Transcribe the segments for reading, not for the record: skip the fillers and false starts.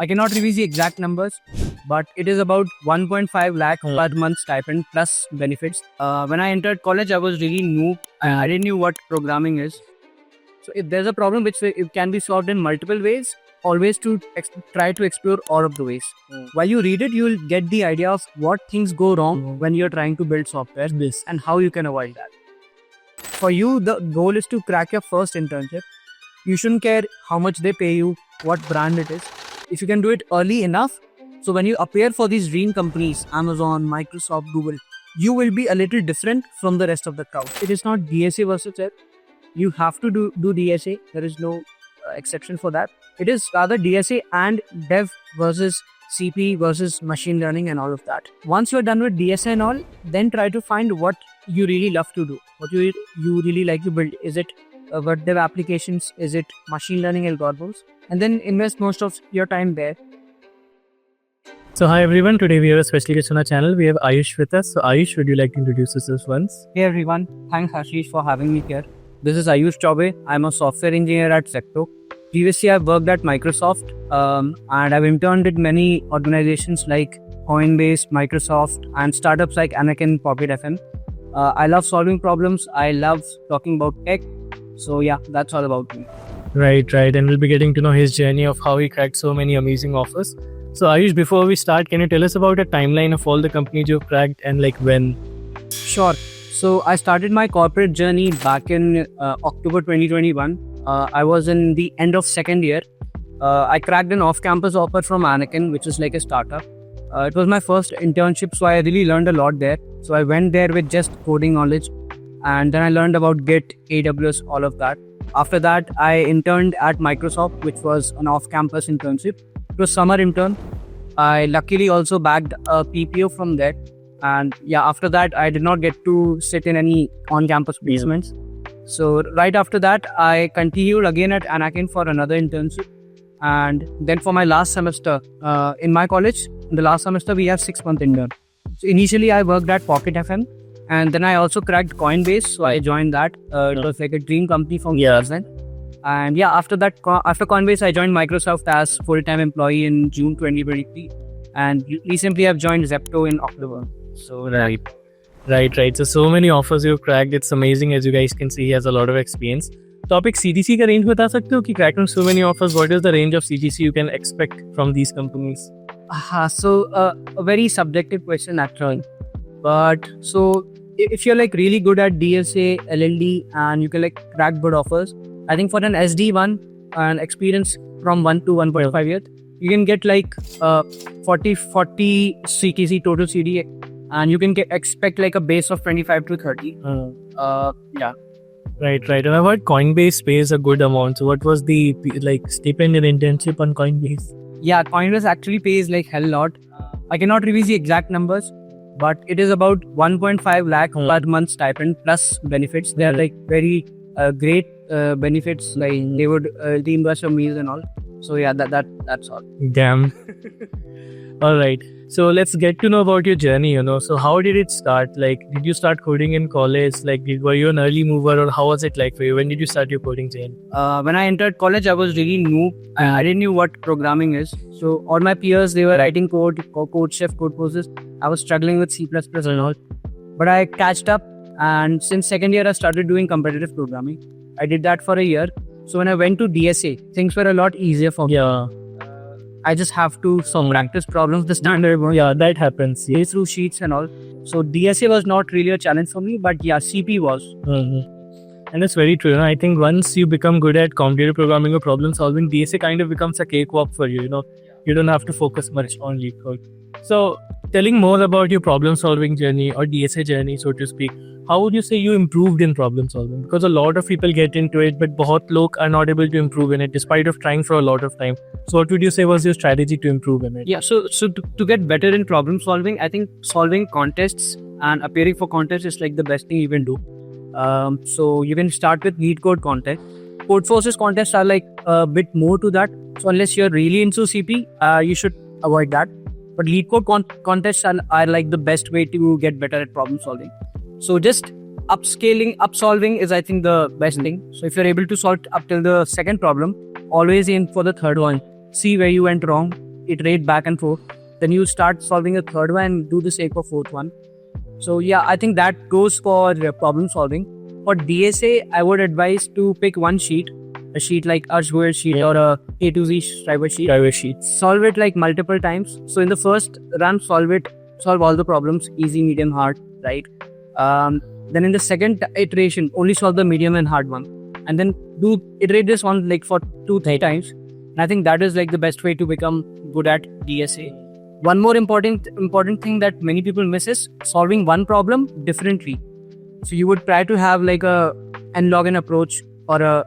I cannot reveal the exact numbers, but it is about 1.5 lakh per month stipend plus benefits. When I entered college, I was really new. I didn't know what programming is. So if there's a problem which it can be solved in multiple ways, always to try to explore all of the ways. While you read it, you'll get the idea of what things go wrong when you're trying to build software and how you can avoid that. For you, the goal is to crack your first internship. You shouldn't care how much they pay you, what brand it is. If you can do it early enough, so when you appear for these dream companies, Amazon, Microsoft, Google, you will be a little different from the rest of the crowd. It is not DSA versus F. You have to do DSA. There is no exception for that. It is rather DSA and Dev versus CP versus machine learning and all of that. Once you're done with DSA and all, then try to find what you really love to do. What you really like to build. Is it web dev applications? Is it machine learning algorithms? And then invest most of your time there. So hi everyone, today we have a special guest on our channel. We have Ayush with us. So Ayush, would you like to introduce yourself once? Hey everyone, thanks Ashish for having me here. This is Ayush Chaube. I'm a software engineer at Secto. Previously I've worked at Microsoft and I've interned at many organizations like Coinbase, Microsoft and startups like Anakin, Pocket FM. I love solving problems. I love talking about tech. So yeah, that's all about me. Right. And we'll be getting to know his journey of how he cracked so many amazing offers. So Ayush, before we start, can you tell us about a timeline of all the companies you've cracked and like when? Sure. So I started my corporate journey back in October 2021. I was in the end of second year. I cracked an off-campus offer from Anakin, which is like a startup. It was my first internship, so I really learned a lot there. So I went there with just coding knowledge, and then I learned about Git, AWS, all of that. After that, I interned at Microsoft, which was an off-campus internship. It was summer intern. I luckily also bagged a PPO from there. And yeah, after that, I did not get to sit in any on-campus placements. So right after that, I continued again at Anakin for another internship. And then for my last semester in my college, in the last semester, we have 6-month intern. So initially, I worked at Pocket FM. And then I also cracked Coinbase. So I joined that. It was like a dream company for me. And yeah, after that, after Coinbase, I joined Microsoft as full-time employee in June 2023. And recently, I've joined Zepto in October. So Right. So many offers you've cracked. It's amazing. As you guys can see, he has a lot of experience. Topic CTC का range बता सकते हो कि cracking so many offers? What is the range of CTC you can expect from these companies? So a very subjective question actually. But so if you're like really good at DSA, LLD, and you can like crack good offers, I think for an SD1 and experience from 1 to 1.5 years, you can get like 40 CTC total CD, and you can expect like a base of 25 to 30. Yeah. Right. And I've heard Coinbase pays a good amount. So what was the like stipend and internship on Coinbase? Yeah, Coinbase actually pays like hell lot. I cannot reveal the exact numbers, but it is about 1.5 lakh per month stipend plus benefits. They are like very great benefits. Like they would reimburse your meals and all. So yeah, that's all. Damn. All right. So let's get to know about your journey. So how did it start? Like, did you start coding in college? Like, were you an early mover, or how was it like for you? When did you start your coding journey? When I entered college, I was really new. I didn't know what programming is. So all my peers, they were writing code chef, code courses. I was struggling with C++ and all. But I catched up, and since second year, I started doing competitive programming. I did that for a year. So when I went to DSA, things were a lot easier for me. Yeah. I just have to practice problems the standard way. Yeah, that happens. Go through sheets and all. So DSA was not really a challenge for me, but yeah, CP was. And it's very true. I think once you become good at competitive programming or problem solving, DSA kind of becomes a cakewalk for you. You don't have to focus much on lead code. So telling more about your problem solving journey or DSA journey, so to speak, how would you say you improved in problem solving? Because a lot of people get into it, but बहुत लोग are not able to improve in it despite of trying for a lot of time. So what would you say was your strategy to improve in it? Yeah, so to get better in problem solving, I think solving contests and appearing for contests is like the best thing you can do. So you can start with lead code contest. Codeforces contests are like a bit more to that. So unless you're really into CP, you should avoid that. But lead code contests are like the best way to get better at problem solving. So just upsolving is I think the best thing. So if you're able to solve up till the second problem, always aim for the third one. See where you went wrong iterate back and forth. Then you start solving a third one and do the same for fourth one. So yeah, I think that goes for problem solving. For DSA, I would advise to pick one sheet, a sheet like Arch Goel sheet or a A to Z Schreiber sheet. Driver sheets. Solve it like multiple times. So in the first run, solve all the problems, easy, medium, hard, right? Then in the second iteration, only solve the medium and hard one, and then iterate this one like for 2-3 times. And I think that is like the best way to become good at DSA. One more important thing that many people miss is solving one problem differently. So you would try to have like a n log n approach or a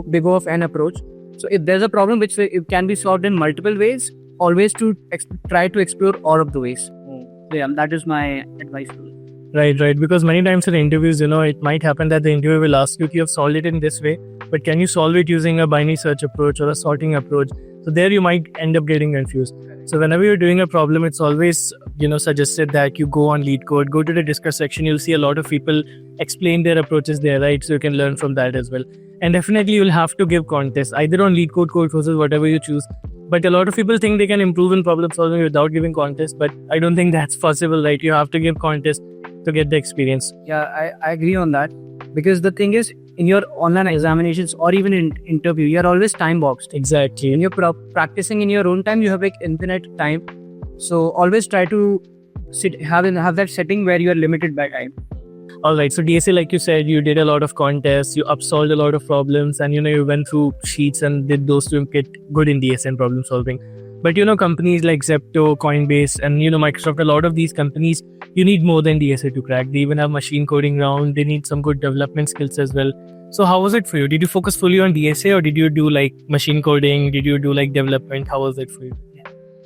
big O of n approach. So if there's a problem which it can be solved in multiple ways, always to try to explore all of the ways. So yeah, that is my advice to you. Right. Because many times in interviews, it might happen that the interviewer will ask you if you have solved it in this way, but can you solve it using a binary search approach or a sorting approach? So there you might end up getting confused. So whenever you're doing a problem, it's always, suggested that you go on LeetCode, go to the discuss section. You'll see a lot of people explain their approaches there, right? So you can learn from that as well. And definitely you'll have to give contests, either on LeetCode, code courses, whatever you choose. But a lot of people think they can improve in problem solving without giving contests, but I don't think that's possible, right? You have to give contests to get the experience. Yeah, I agree on that, because the thing is, in your online examinations or even in interview, you're always time boxed. Exactly. When you're practicing in your own time, you have like infinite time. So always try to have that setting where you are limited by time. All right. So DSA, like you said, you did a lot of contests, you upsolved a lot of problems, and you went through sheets and did those to get good in DSA and problem solving. But companies like Zepto, Coinbase, and Microsoft, a lot of these companies, you need more than DSA to crack. They even have machine coding round. They need some good development skills as well. So how was it for you? Did you focus fully on DSA, or did you do like machine coding? Did you do like development? How was it for you?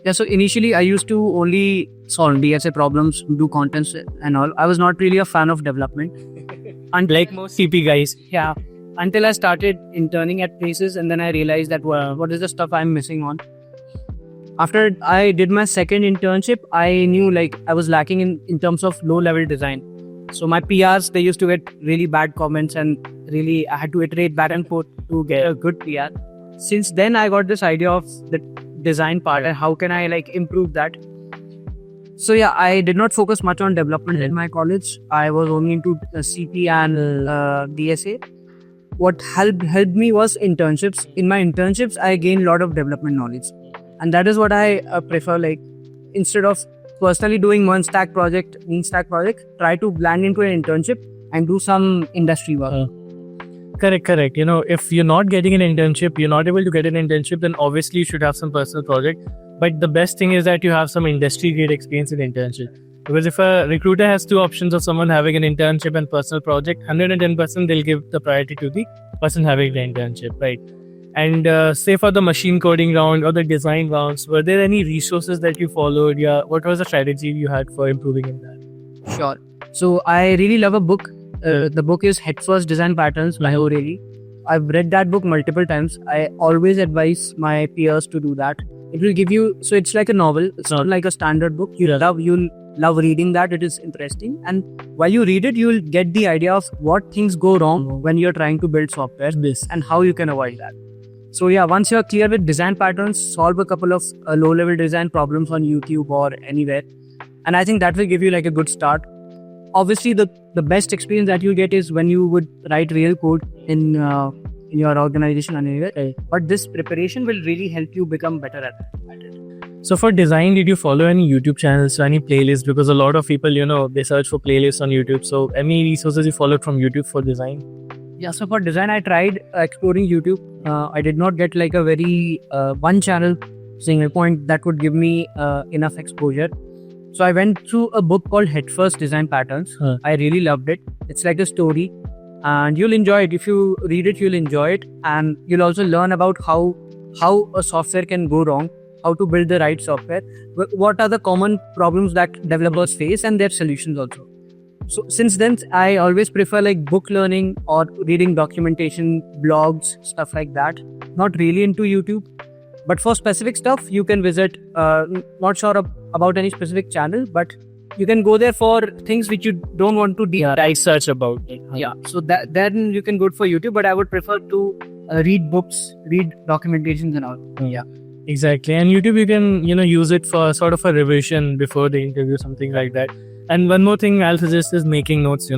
Yeah, so initially I used to only solve DSA problems, do contents and all. I was not really a fan of development. And like most CP guys. Yeah. Until I started interning at places, and then I realized that what is the stuff I'm missing on. After I did my second internship, I knew like I was lacking in terms of low level design. So my PRs, they used to get really bad comments, and really I had to iterate back and forth to get a good PR. Since then I got this idea of the design part and how can I like improve that. So yeah, I did not focus much on development in my college. I was only into CP and DSA. What helped me was internships. In my internships, I gained a lot of development knowledge. And that is what I prefer. Like, instead of personally doing one stack project, try to land into an internship and do some industry work. Correct. If you're not getting an internship, you're not able to get an internship, then obviously you should have some personal project. But the best thing is that you have some industry grade experience in internship. Because if a recruiter has two options of someone having an internship and personal project, 110% they'll give the priority to the person having the internship, right? And say for the machine coding round or the design rounds, were there any resources that you followed? Yeah, what was the strategy you had for improving in that? Sure. So I really love a book. The book is Head First Design Patterns by O'Reilly. I've read that book multiple times. I always advise my peers to do that. It will give you, so it's like a novel. It's not like a standard book. You'll love reading that. It is interesting. And while you read it, you'll get the idea of what things go wrong when you're trying to build software and how you can avoid that. So yeah, once you're clear with design patterns, solve a couple of low-level design problems on YouTube or anywhere. And I think that will give you like a good start. Obviously, the best experience that you get is when you would write real code in your organization and anywhere. But this preparation will really help you become better at it. So for design, did you follow any YouTube channels or any playlists? Because a lot of people, they search for playlists on YouTube. So any resources you followed from YouTube for design? Yeah, so for design, I tried exploring YouTube. I did not get like a very one channel single point that would give me enough exposure. So I went through a book called Head First Design Patterns. I really loved it. It's like a story, and you'll enjoy it. If you read it, you'll enjoy it, and you'll also learn about how a software can go wrong, how to build the right software, what are the common problems that developers face, and their solutions also. So since then, I always prefer like book learning or reading documentation, blogs, stuff like that. Not really into YouTube. But for specific stuff, you can visit, not sure about any specific channel, but you can go there for things which you don't want to research about. Yeah, so then you can go for YouTube, but I would prefer to read books, read documentations and all. Yeah. Exactly. And YouTube, you can, use it for sort of a revision before the interview, something like that. And one more thing I'll suggest is making notes.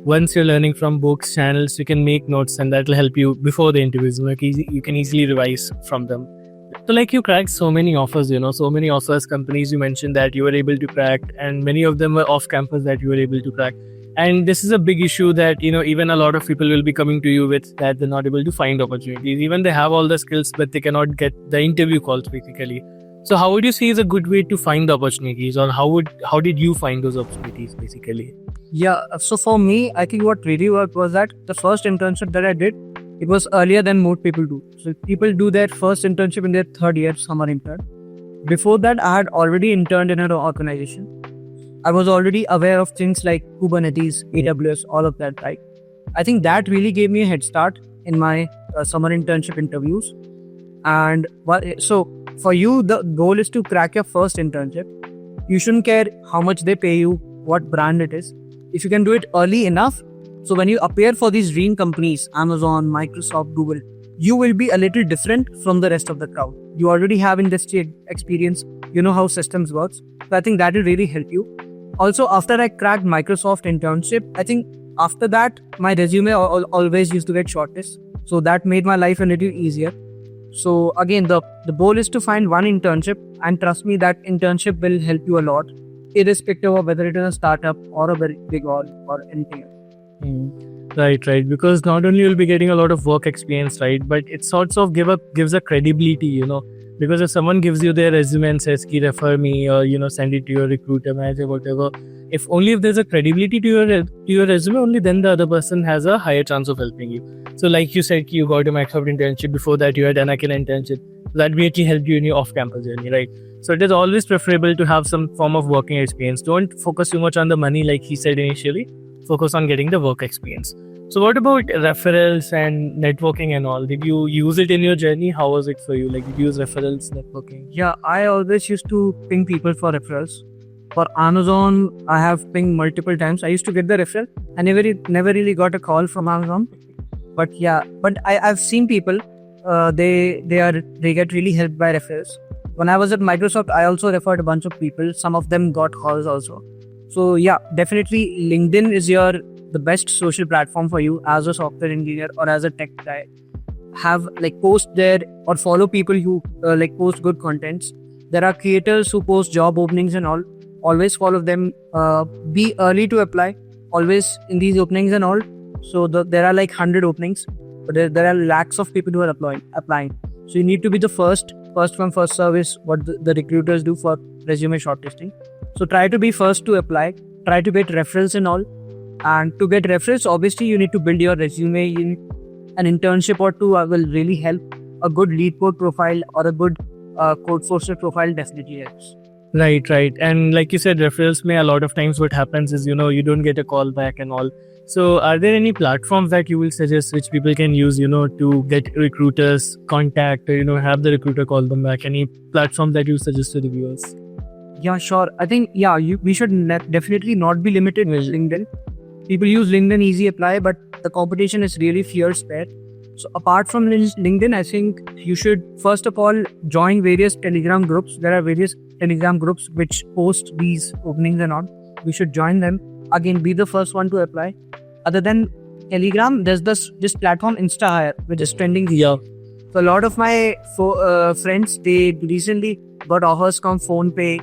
Once you're learning from books, channels, you can make notes, and that'll help you before the interviews. You can easily revise from them. So, like, you cracked so many offers, so many offers, companies you mentioned that you were able to crack, and many of them were off campus that you were able to crack. And this is a big issue that, even a lot of people will be coming to you with, that they're not able to find opportunities. Even they have all the skills, but they cannot get the interview calls, basically. So how would you say is a good way to find the opportunities, or how did you find those opportunities, basically? Yeah, so for me, I think what really worked was that the first internship that I did, it was earlier than most people do. So people do their first internship in their third year summer intern. Before that, I had already interned in an organization. I was already aware of things like Kubernetes, AWS, all of that, right? I think that really gave me a head start in my summer internship interviews. And so for you, the goal is to crack your first internship. You shouldn't care how much they pay you, what brand it is. If you can do it early enough, so when you appear for these dream companies, Amazon, Microsoft, Google, you will be a little different from the rest of the crowd. You already have industry experience. You know how systems works. So I think that will really help you. Also, after I cracked Microsoft internship, I think after that, my resume always used to get shortlisted. So that made my life a little easier. So again, the goal is to find one internship, and trust me, that internship will help you a lot, irrespective of whether it is a startup or a very big or anything else. Right. Because not only you'll be getting a lot of work experience, right, but it sorts of gives a credibility, because if someone gives you their resume and says, "Ki refer me," or send it to your recruiter, manager, whatever. If there's a credibility to your resume, only then the other person has a higher chance of helping you. So, like you said, you got a Microsoft internship. Before that, you had an Akin internship. That really helped you in your off-campus journey, right? So it is always preferable to have some form of working experience. Don't focus too much on the money, like he said initially. Focus on getting the work experience. So what about referrals and networking and all? Did you use it in your journey? How was it for you? Like, did you use referrals, networking? Yeah, I always used to ping people for referrals. For Amazon, I have pinged multiple times. I used to get the referral. I never really got a call from Amazon. But I've seen people, they get really helped by referrals. When I was at Microsoft, I also referred a bunch of people. Some of them got calls also. So yeah, definitely LinkedIn is the best social platform for you as a software engineer or as a tech guy. Have post there or follow people who post good contents. There are creators who post job openings and all. Always follow them. Be early to apply. Always in these openings and all. So there are 100 openings, but there are lakhs of people who are applying. So you need to be the first come, first service, what the recruiters do for resume shortlisting. So try to be first to apply, try to get referrals and all. And to get referrals, obviously you need to build your resume. An internship or two will really help. A good lead code profile or a good Codeforcer profile definitely helps. Right. And like you said, referrals may a lot of times what happens is, you don't get a call back and all. So are there any platforms that you will suggest which people can use, to get recruiters contact or, have the recruiter call them back? Any platforms that you suggest to the viewers? Yeah, sure. I think, we should definitely not be limited with LinkedIn. People use LinkedIn Easy Apply, but the competition is really fierce there. So apart from LinkedIn, I think you should first of all join various Telegram groups. There are various Telegram groups which post these openings and all. We should join them. Again, be the first one to apply. Other than Telegram, there's this platform InstaHire, which is trending here. So a lot of my friends, they recently got offers from PhonePe,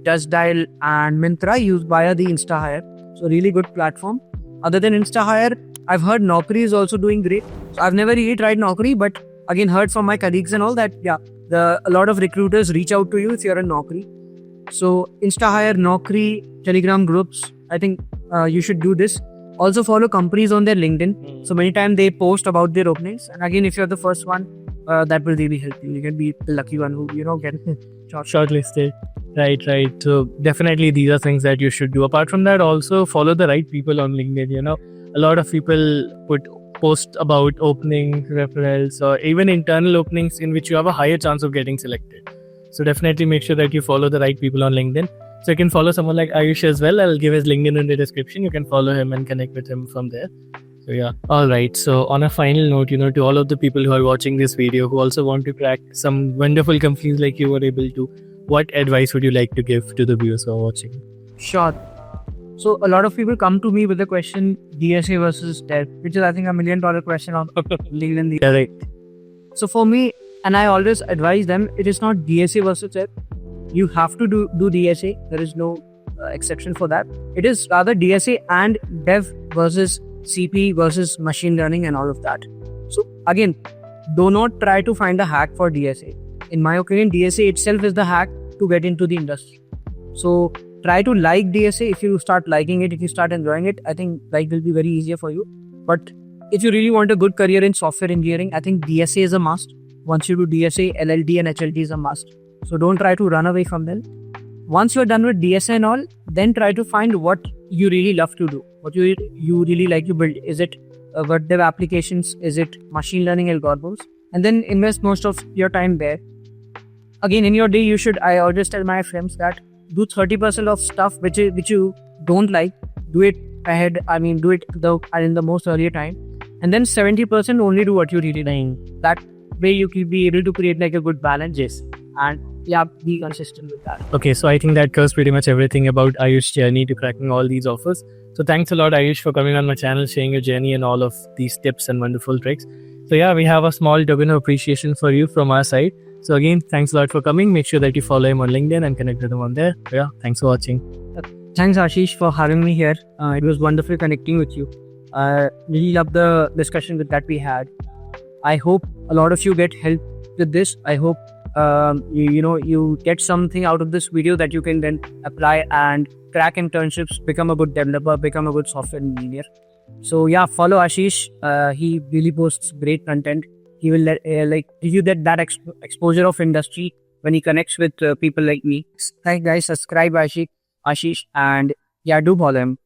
DustDial and Myntra used via the InstaHire. So really good platform. Other than InstaHire, I've heard Naukri is also doing great. So I've never really tried Naukri, but again heard from my colleagues and all that, a lot of recruiters reach out to you if you're in Naukri. So InstaHire, Naukri, Telegram groups, I think you should do this. Also follow companies on their LinkedIn. So many times they post about their openings. And again, if you're the first one, that will really help you. You can be the lucky one who, get shortlisted. Right. So definitely these are things that you should do. Apart from that, also follow the right people on LinkedIn. A lot of people post about opening referrals or even internal openings in which you have a higher chance of getting selected. So definitely make sure that you follow the right people on LinkedIn. So you can follow someone like Ayush as well. I'll give his LinkedIn in the description. You can follow him and connect with him from there. Yeah. All right. So on a final note, to all of the people who are watching this video who also want to crack some wonderful companies like you were able to, what advice would you like to give to the viewers who are watching? Sure. So a lot of people come to me with the question DSA versus TEP, which is I think $1 million question on LinkedIn. Yeah, right. So for me, and I always advise them, it is not DSA versus TEP. You have to do DSA. There is no exception for that. It is rather DSA and Dev versus CP versus machine learning and all of that. So again, do not try to find a hack for DSA. In my opinion, DSA itself is the hack to get into the industry. So try to like DSA. If you start liking it, if you start enjoying it, I think life will be very easier for you. But if you really want a good career in software engineering, I think DSA is a must. Once you do DSA, LLD and HLD is a must. So don't try to run away from them. Once you're done with DSA and all, then try to find what you really love to do. What you really like to build. Is it web dev applications? Is it machine learning algorithms? And then invest most of your time there. Again, in your day, I always tell my friends that do 30% of stuff which you don't like. Do it ahead. Do it in the most earlier time. And then 70% only do what you really like. That way you can be able to create like a good balance. Yes. And yeah, be consistent with that. Okay, so I think that covers pretty much everything about Ayush's journey to cracking all these offers. So thanks a lot, Ayush, for coming on my channel, sharing your journey and all of these tips and wonderful tricks. So yeah, we have a small token of appreciation for you from our side. So again, thanks a lot for coming. Make sure that you follow him on LinkedIn and connect with him on there. So yeah, thanks for watching. Thanks, Ashish, for having me here. It was wonderful connecting with you. Really love the discussion that we had. I hope a lot of you get help with this. I hope you get something out of this video that you can then apply and crack internships, become a good developer, become a good software engineer. So yeah, follow Ashish. He really posts great content. He will give you that exposure of industry when he connects with people like me. Thanks guys, subscribe Ashish, and yeah, do follow him.